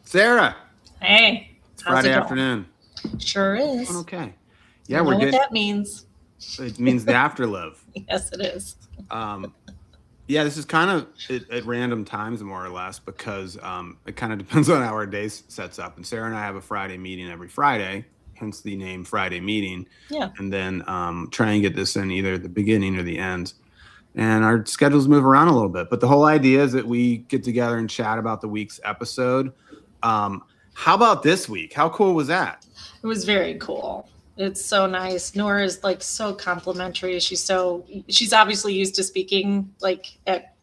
Sara, Hey, it's how's Friday it going? afternoon. Sure Doing is. okay. Yeah, You we're know what getting. that means? It means the AfterLiv. Yes, it is. Um, yeah, this is kind of at random times, more or less, because it kind of depends on how our day sets up. And Sara and I have a Friday meeting every Friday, hence the name Friday Meeting. Yeah. And then try and get this in either the beginning or the end. And our schedules move around a little bit, but the whole idea is that we get together and chat about the week's episode. Um, how about this week? How cool was that? It was very cool. It's so nice. Noor is like so complimentary. She's obviously used to speaking like at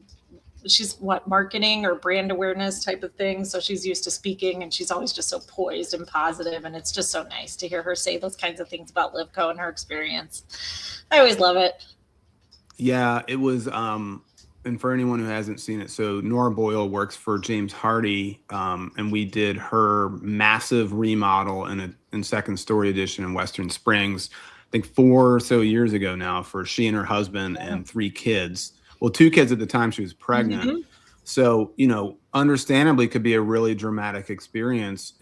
she's what marketing or brand awareness type of thing. So she's used to speaking and she's always just so poised and positive. And it's just so nice to hear her say those kinds of things about LivCo and her experience. I always love it. Yeah, it was. And for anyone who hasn't seen it, so Noor Boyle works for James Hardy, and we did her massive remodel in Second Story Edition in Western Springs. I think 4 or so years ago now, for she and her husband Yeah. and 3 kids. Well, 2 kids at the time she was pregnant. Mhm. So, understandably could be a really dramatic experience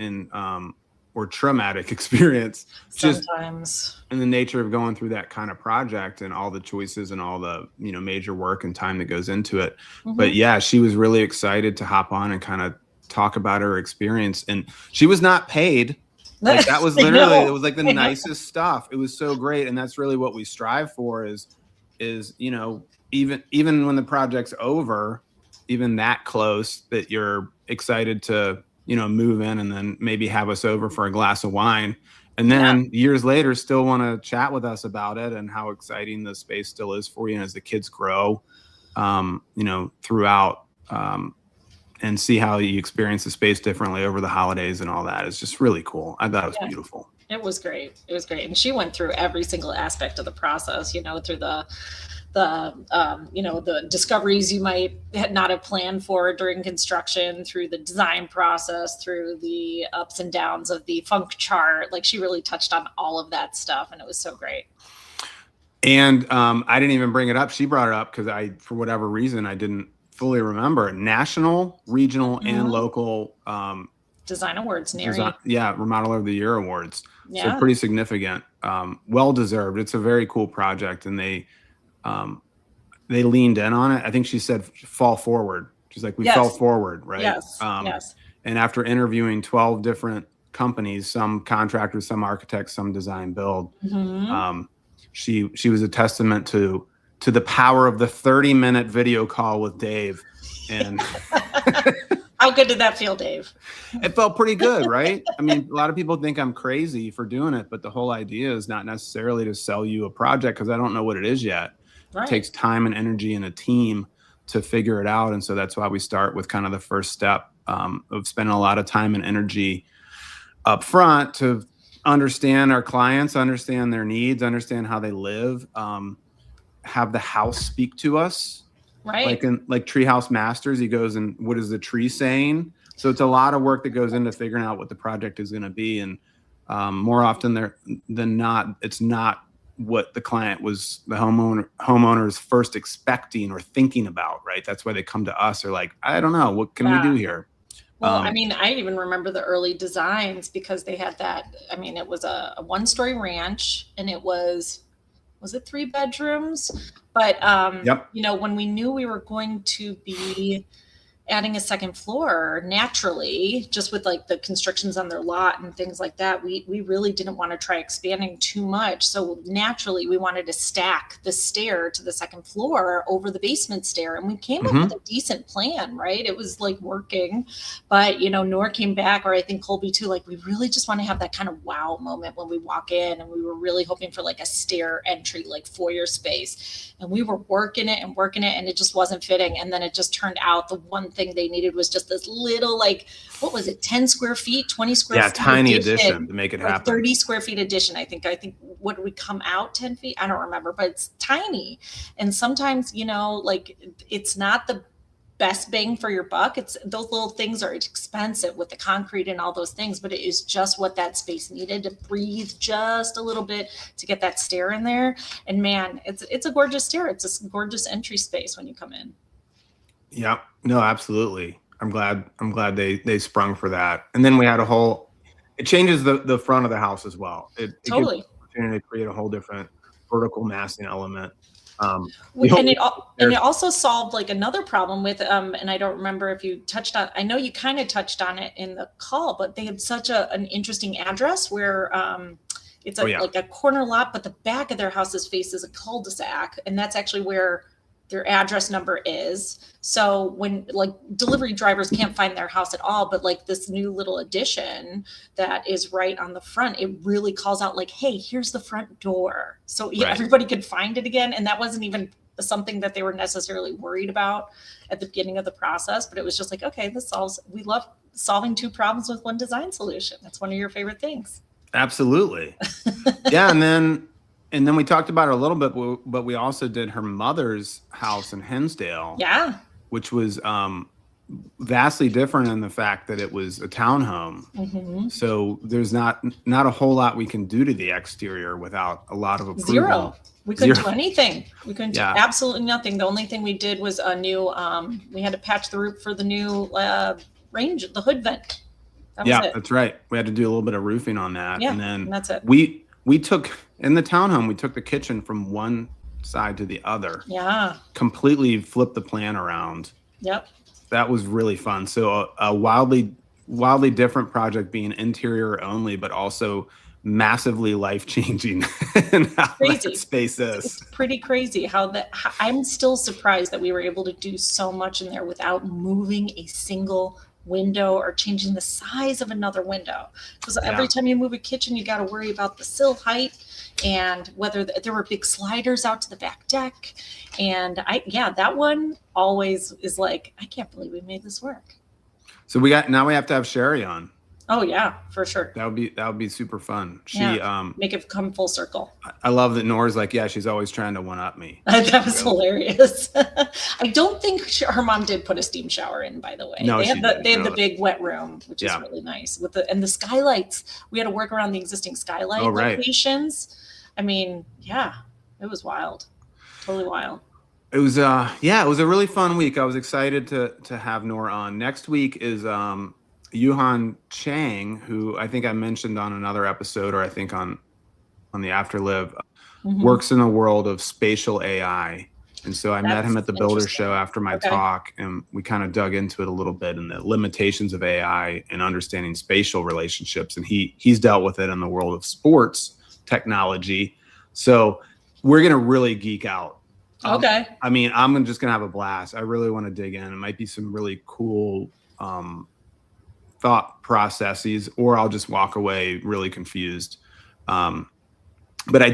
or traumatic experience, just Sometimes. in the nature of going through that kind of project and all the choices and all the major work and time that goes into it. But Mhm. yeah, she was really excited to hop on and kind of talk about her experience, and she was not paid. Like, that was I literally, it know. was like the I know. nicest stuff. It was so great, and that's really what we strive for, is even when the project's over, even that close, that you're excited to move in and then maybe have us over for a glass of wine, and Yeah. then years later still want to chat with us about it and how exciting the space still is for you, and as the kids grow throughout, and see how you experience the space differently over the holidays and all that is just really cool. I thought it was Yeah. beautiful. It was great. It was great. And she went through every single aspect of the process, through the discoveries you might not have planned for during construction, through the design process, through the ups and downs of the funk chart. Like, she really touched on all of that stuff, and it was so great. And I didn't even bring it up. She brought it up because for whatever reason, I didn't fully remember. National, regional, and Mhm. local Design awards, design, Neri. Remodeler of the Year awards. So Yeah. pretty significant, well deserved. It's a very cool project, and they leaned in on it. I think she said fall forward. She's like, we fell Yes. forward, right? Yes. Yes. And after interviewing 12 different companies, some contractors, some architects, some design build, Hmm. she was a testament to the power of the 30-minute video call with Dave. And How good did that feel, Dave? it felt pretty good, right? I mean, a lot of people think I'm crazy for doing it, but the whole idea is not necessarily to sell you a project, because I don't know what it is yet. It Right. takes time and energy and a team to figure it out. And so that's why we start with kind of the first step, of spending a lot of time and energy up front to understand our clients, understand their needs, understand how they live, have the house speak to us. Right. Like Treehouse Masters, he goes, and what is the tree saying? So it's a lot of work that goes into figuring out what the project is going to be. And more often than not, it's not what the homeowner's first expecting or thinking about, right? That's why they come to us. They're like, I don't know, what can we Yeah. do here? Well, I mean, I even remember the early designs because they had that. I mean, it was a one-story ranch, and was it 3 bedrooms? But Yep. when we knew we were going to be adding a second floor naturally, just with like the constrictions on their lot and things like that, we really didn't want to try expanding too much. So naturally we wanted to stack the stair to the second floor over the basement stair, and we came up with a decent plan, right? It was like working. But Noor came back, or I think Colby too, like, we really just want to have that kind of wow moment when we walk in, and we were really hoping for like a stair entry, like foyer space, and we were working it, and it just wasn't fitting. And then it just turned out the one thing they needed was just this little, like, what was it, 10 square feet, 20 square feet tiny addition to make it like happen. 30 square feet addition. I think what did we come out 10 feet? I don't remember, but it's tiny. And sometimes, like, it's not the best bang for your buck. It's those little things are expensive with the concrete and all those things, but it is just what that space needed to breathe just a little bit, to get that stair in there. And man, it's a gorgeous stair. It's a gorgeous entry space when you come in. Yeah, no, absolutely. I'm glad they sprung for that. And then we had it changes the front of the house as well. It gives Totally. the opportunity to create a whole different vertical massing element. And it also solved like another problem with and I don't remember if you touched on, I know you kind of touched on it in the call, but they had such an interesting address where it's like a corner lot, but the back of their house's faces a cul-de-sac, and that's actually where their address number is. So when like delivery drivers can't find their house at all, but like this new little addition that is right on the front, it really calls out like, hey, here's the front door. So everybody could find it again. And that wasn't even something that they were necessarily worried about at the beginning of the process, but it was just like, okay, we love solving two problems with one design solution. That's one of your favorite things. Absolutely. Yeah. And then we talked about it a little bit, but we also did her mother's house in Hinsdale. Yeah. Which was vastly different in the fact that it was a townhome. Mm-hmm. So there's not a whole lot we can do to the exterior without a lot of approval. Zero. We couldn't do anything. We couldn't do absolutely nothing. The only thing we did was a new, we had to patch the roof for the new the hood vent. That was it. That's right. We had to do a little bit of roofing on that. Yeah, and then that's it. We took, in the townhome, we took the kitchen from one side to the other. Yeah. Completely flipped the plan around. Yep. That was really fun. So a wildly different project, being interior only, but also massively life-changing in how that space is. It's pretty crazy I'm still surprised that we were able to do so much in there without moving a single window or changing the size of another window, because every time you move a kitchen you got to worry about the sill height and whether there were big sliders out to the back deck, and that one always is like, I can't believe we made this work. So we have to have Sherry on. Oh yeah, for sure. That would be super fun. Make it come full circle. I love that Noor's like, she's always trying to one up me. That was hilarious. I don't think her mom did put a steam shower in, by the way. No, they have the big wet room, which is really nice and the skylights. We had to work around the existing skylight locations. I mean, it was wild. Totally wild. It was it was a really fun week. I was excited to have Noor on. Next week is Yuhan Chang, who I think I mentioned on another episode, or I think on the AfterLiv, works in the world of spatial AI. And so I met him at the Builder Show after my talk, and we kind of dug into it a little bit and the limitations of AI and understanding spatial relationships. And he's dealt with it in the world of sports technology. So we're going to really geek out. Okay. I mean, I'm just going to have a blast. I really want to dig in. It might be some really cool thought processes, or I'll just walk away really confused. But I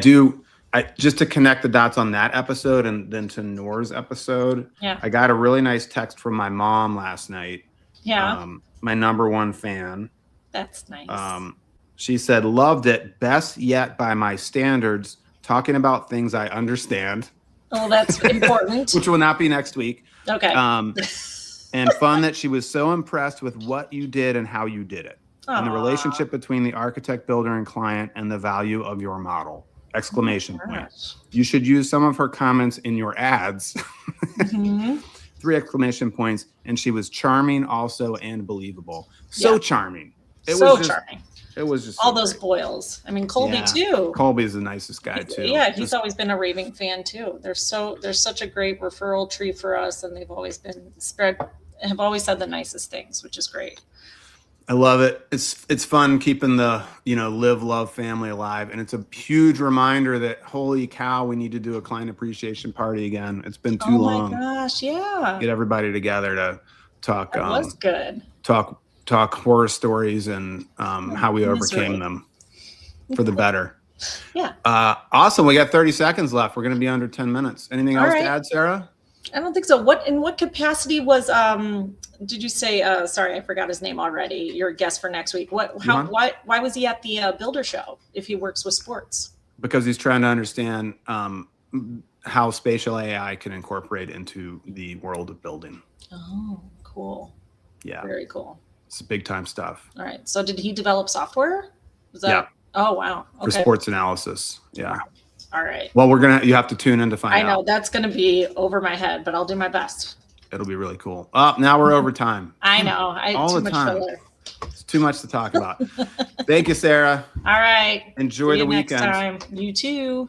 just to connect the dots on that episode and then to Noor's episode, I got a really nice text from my mom last night. Yeah. My #1 fan. That's nice. She said, loved it, best yet by my standards, talking about things I understand. Oh, that's important. Which will not be next week. Okay. And fun that she was so impressed with what you did and how you did it. Aww. And the relationship between the architect, builder, and client, and the value of your model. Exclamation point. You should use some of her comments in your ads. 3 exclamation points. And she was charming also and believable. So charming. Charming. It was just all those Boyles. I mean, Colby too. Colby's the nicest guy too. Yeah, he's always been a raving fan too. They're such a great referral tree for us, and they've always have always said the nicest things, which is great. I love it. It's fun keeping the Live Love family alive, and it's a huge reminder that holy cow, we need to do a client appreciation party again. It's been too long. Oh my gosh, yeah. Get everybody together to talk. That was good. Talk horror stories and how we overcame them for the better. Yeah. Awesome. We got 30 seconds left. We're going to be under 10 minutes. Anything else to add, Sara? I don't think so. In what capacity was did you say sorry, I forgot his name already. Your guest for next week. Why was he at the Builder Show if he works with sports? Because he's trying to understand how spatial AI can incorporate into the world of building. Oh, cool. Yeah. Very cool. It's big time stuff. All right. So did he develop software? Oh, wow. Okay. For sports analysis. Yeah. All right. Well, you have to tune in to find out. I know that's going to be over my head, but I'll do my best. It'll be really cool. Oh, now we're over time. I know. All too the much time. filler. It's too much to talk about. Thank you, Sarah. All right. Enjoy See the you next weekend. time. You too.